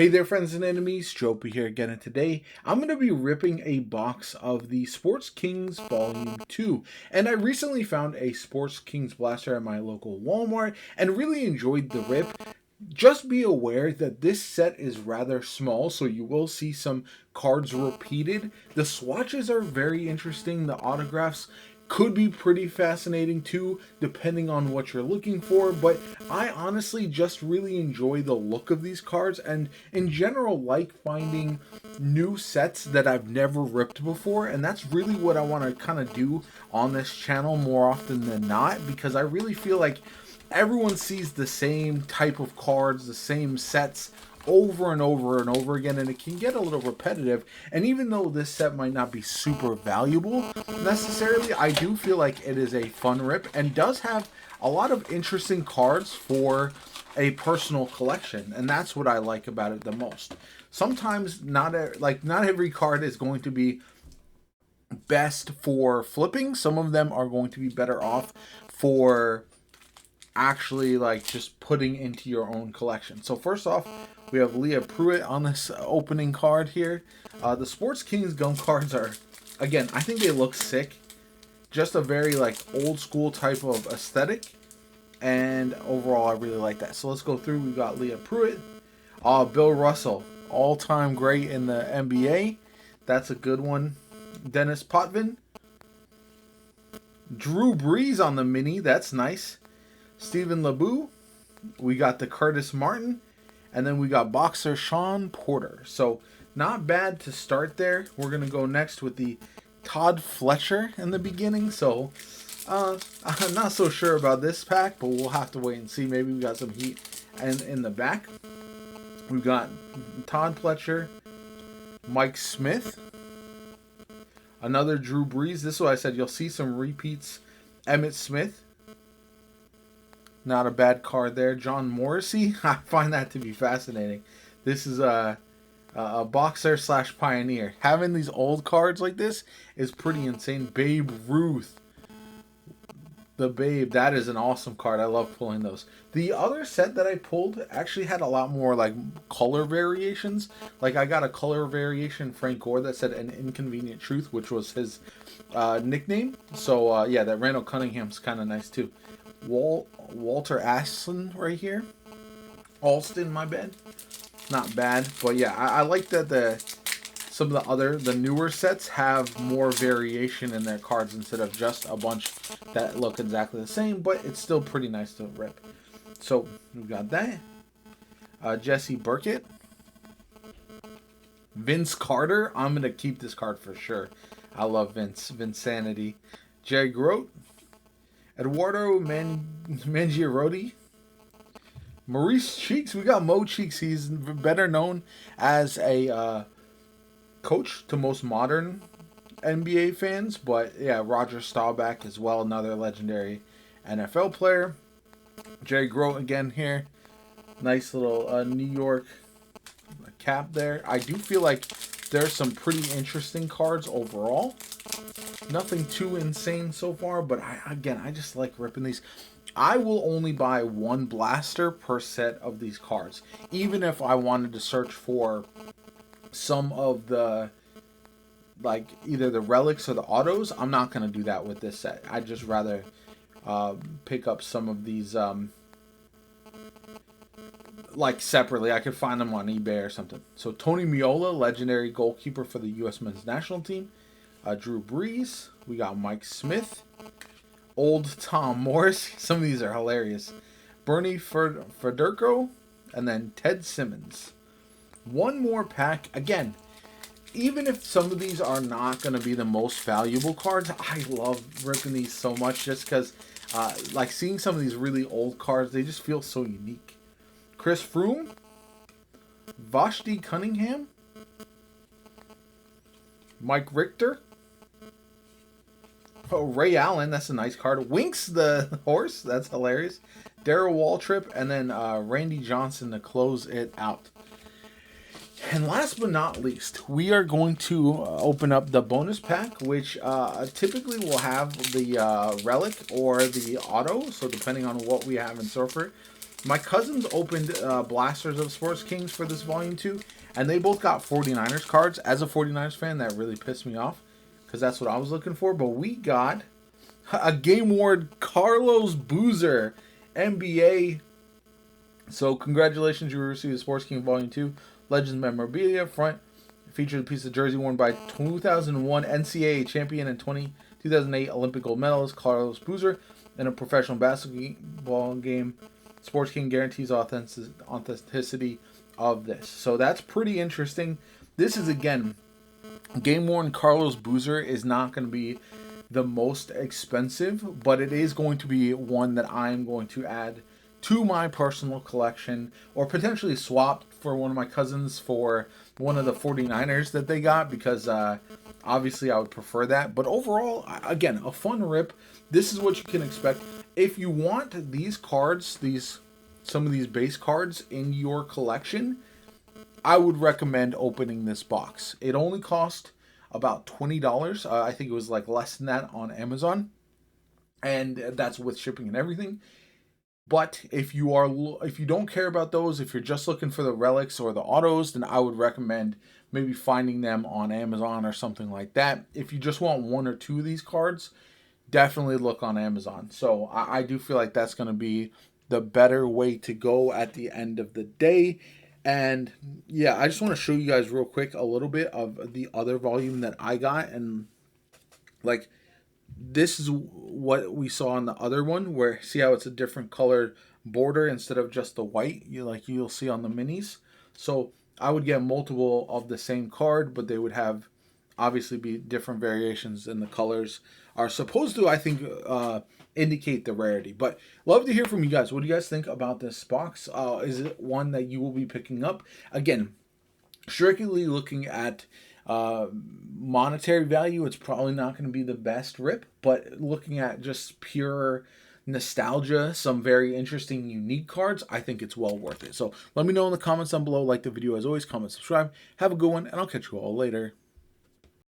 Hey there, friends and enemies. Jopi here again, and today I'm going to be ripping a box of the Sports Kings Volume 2. And I recently found a Sports Kings blaster at my local Walmart and really enjoyed the rip. Just be aware that this set is rather small, so you will see some cards repeated. The swatches are very interesting. The autographs could be pretty fascinating too, depending on what you're looking for, but I honestly just really enjoy the look of these cards and in general like finding new sets that I've never ripped before, and that's really what I want to kind of do on this channel more often than not, because I really feel like everyone sees the same type of cards, the same sets over and over and over again, and it can get a little repetitive. And even though this set might not be super valuable necessarily, I do feel like it is a fun rip and does have a lot of interesting cards for a personal collection, and that's what I like about it the most. Sometimes not every card is going to be best for flipping. Some of them are going to be better off for actually like just putting into your own collection. So first off, we have Leah Pruitt on this opening card here. The Sports Kings gum cards are, again, I think they look sick. Just a very like old school type of aesthetic, and overall I really like that. So let's go through. We got Leah Pruitt, Bill Russell, all-time great in the NBA. That's a good one. Dennis Potvin, Drew Brees on the mini. That's nice. Stephen LeBeau, we got the Curtis Martin, and then we got boxer Sean Porter. So not bad to start there. We're going to go next with the Todd Fletcher in the beginning. So I'm not so sure about this pack, but we'll have to wait and see. Maybe we got some heat. And in the back, we've got Todd Fletcher, Mike Smith, another Drew Brees. This is what I said. You'll see some repeats. Emmitt Smith. Not a bad card there. John Morrissey. I find that to be fascinating. This is a boxer / pioneer. Having these old cards like this is pretty insane. Babe Ruth. The Babe. That is an awesome card. I love pulling those. The other set that I pulled actually had a lot more like color variations. Like I got a color variation Frank Gore that said An Inconvenient Truth, which was his nickname. So yeah, that Randall Cunningham's kind of nice too. Walter Aston right here. Alston, my bad. Not bad, but yeah, I like that some of the newer sets have more variation in their cards instead of just a bunch that look exactly the same, but it's still pretty nice to rip. So we've got that. Jesse Burkett. Vince Carter. I'm gonna keep this card for sure. I love Vinsanity. Jerry Grote. Eduardo Mangiarotti. Maurice Cheeks. We got Mo Cheeks. He's better known as a coach to most modern NBA fans. But yeah, Roger Staubach as well. Another legendary NFL player. Jerry Grote again here. Nice little New York cap there. I do feel like there's some pretty interesting cards overall. Nothing too insane so far, but I just like ripping these. I will only buy one blaster per set of these cards. Even if I wanted to search for some of the, like, either the relics or the autos, I'm not going to do that with this set. I'd just rather pick up some of these, like, separately. I could find them on eBay or something. So, Tony Meola, legendary goalkeeper for the U.S. men's national team. Drew Brees. We got Mike Smith. Old Tom Morris. Some of these are hilarious. Bernie Federko. And then Ted Simmons. One more pack. Again, even if some of these are not going to be the most valuable cards, I love ripping these so much just because, like, seeing some of these really old cards, they just feel so unique. Chris Froome. Vashti Cunningham. Mike Richter. Oh, Ray Allen, that's a nice card. Winks the horse, that's hilarious. Darryl Waltrip, and then Randy Johnson to close it out. And last but not least, we are going to open up the bonus pack, which typically will have the relic or the auto, so depending on what we have in store for it. My cousins opened Blasters of Sports Kings for this volume 2, and they both got 49ers cards. As a 49ers fan, that really pissed me off because that's what I was looking for. But we got a Game Worn Carlos Boozer NBA. So congratulations, you received the Sports King Volume 2 Legends Memorabilia. Front featured a piece of jersey worn by 2001 NCAA champion and 2008 Olympic gold medalist Carlos Boozer in a professional basketball game. Sports King guarantees authenticity of this. So that's pretty interesting. This is, again, Game Worn Carlos Boozer is not going to be the most expensive, but it is going to be one that I'm going to add to my personal collection, or potentially swap for one of my cousins for one of the 49ers that they got, because obviously I would prefer that. But overall, again, a fun rip. This is what you can expect. If you want these cards, some of these base cards in your collection, I would recommend opening this box. It only cost about $20. I think it was like less than that on Amazon, and that's with shipping and everything. But if you don't care about those, if you're just looking for the relics or the autos, then I would recommend maybe finding them on Amazon or something like that. If you just want one or two of these cards, definitely look on Amazon. So I do feel like that's going to be the better way to go at the end of the day. And yeah, I just want to show you guys real quick a little bit of the other volume that I got. And like, this is what we saw in the other one, where see how it's a different colored border instead of just the white you'll see on the minis. So I would get multiple of the same card, but they would have obviously be different variations, and the colors are supposed to, I think, indicate the rarity. But love to hear from you guys. What do you guys think about this box? Is it one that you will be picking up? Again, strictly looking at monetary value, it's probably not going to be the best rip, but looking at just pure nostalgia, some very interesting, unique cards, I think it's well worth it. So let me know in the comments down below. Like the video as always, comment, subscribe. Have a good one, and I'll catch you all later.